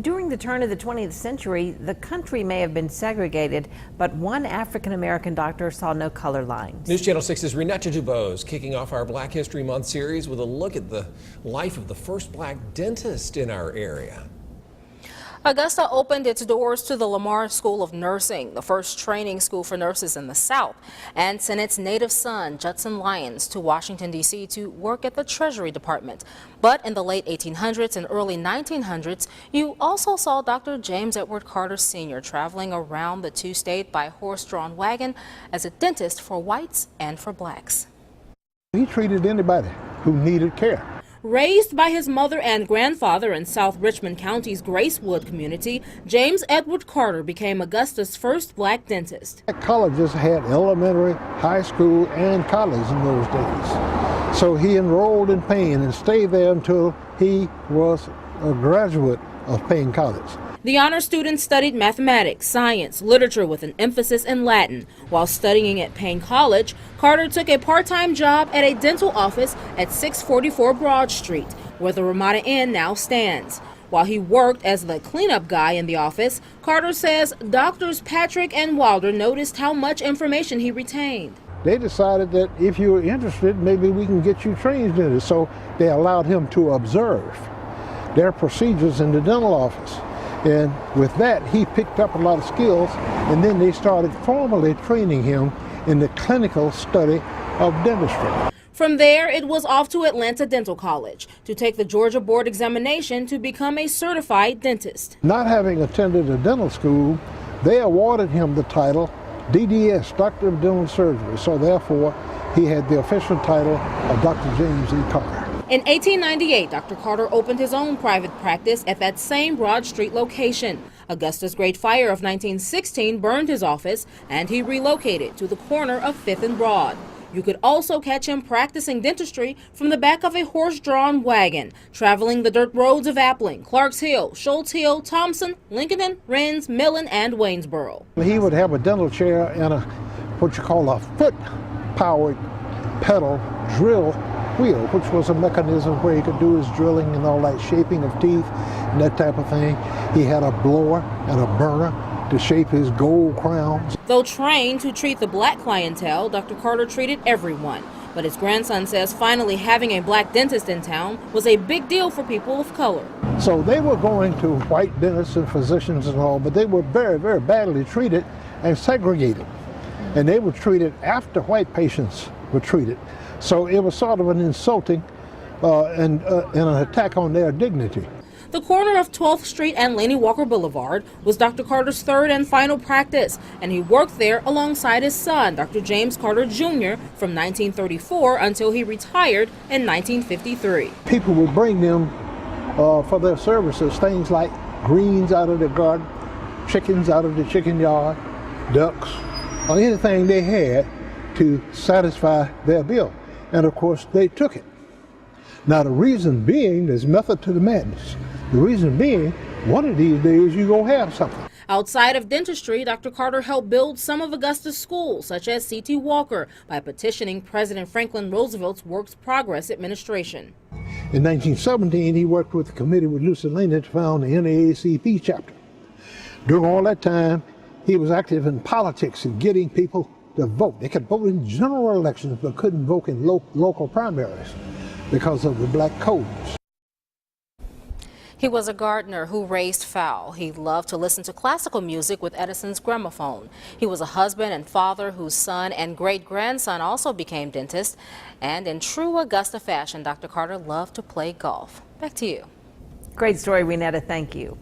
During the turn of the 20th century, the country may have been segregated, but one African-American doctor saw no color lines. News Channel 6's Renata Dubose kicking off our Black History Month series with a look at the life of the first black dentist in our area. Augusta opened its doors to the Lamar School of Nursing, the first training school for nurses in the South, and sent its native son, Judson Lyons, to Washington, D.C. to work at the Treasury Department. But in the late 1800s and early 1900s, you also saw Dr. James Edward Carter Sr. traveling around the two-state by horse-drawn wagon as a dentist for whites and for blacks. He treated anybody who needed care. Raised by his mother and grandfather in South Richmond County's Gracewood community, James Edward Carter became Augusta's first black dentist. Colleges had elementary, high school, and college in those days. So he enrolled in Payne and stayed there until he was a graduate of Payne College. The honor student studied mathematics, science, literature with an emphasis in Latin. While studying at Payne College, Carter took a part-time job at a dental office at 644 Broad Street, where the Ramada Inn now stands. While he worked as the cleanup guy in the office, Carter says doctors Patrick and Wilder noticed how much information he retained. They decided that if you were interested, maybe we can get you trained in it. So they allowed him to observe their procedures in the dental office. And with that, he picked up a lot of skills, and then they started formally training him in the clinical study of dentistry. From there, it was off to Atlanta Dental College to take the Georgia Board examination to become a certified dentist. Not having attended a dental school, they awarded him the title DDS, Doctor of Dental Surgery. So therefore, he had the official title of Dr. James E. Carter. In 1898, Dr. Carter opened his own private practice at that same Broad Street location. Augusta's Great Fire of 1916 burned his office, and he relocated to the corner of 5th and Broad. You could also catch him practicing dentistry from the back of a horse-drawn wagon, traveling the dirt roads of Appling, Clarks Hill, Schultz Hill, Thompson, Lincoln, Rennes, Millen, and Waynesboro. He would have a dental chair and what you call a foot-powered pedal drill wheel, which was a mechanism where he could do his drilling and all that shaping of teeth and that type of thing. He had a blower and a burner to shape his gold crowns. Though trained to treat the black clientele, Dr. Carter treated everyone. But his grandson says finally having a black dentist in town was a big deal for people of color. So they were going to white dentists and physicians and all, but they were very, very badly treated and segregated. And they were treated after white patients were treated. So it was sort of an insulting and an attack on their dignity. The corner of 12th Street and Laney Walker Boulevard was Dr. Carter's third and final practice, and he worked there alongside his son, Dr. James Carter Jr., from 1934 until he retired in 1953. People would bring them for their services things like greens out of the garden, chickens out of the chicken yard, ducks, or anything they had to satisfy their bill. And of course, they took it. Now the reason being, there's method to the madness. The reason being, one of these days you're going to have something. Outside of dentistry, Dr. Carter helped build some of Augusta's schools, such as C.T. Walker, by petitioning President Franklin Roosevelt's Works Progress Administration. In 1917, he worked with the committee with Lucy Lane to found the NAACP chapter. During all that time, he was active in politics and getting people to vote. They could vote in general elections, but couldn't vote in local primaries because of the black codes. He was a gardener who raised fowl. He loved to listen to classical music with Edison's gramophone. He was a husband and father whose son and great-grandson also became dentists. And in true Augusta fashion, Dr. Carter loved to play golf. Back to you. Great story, Renata. Thank you.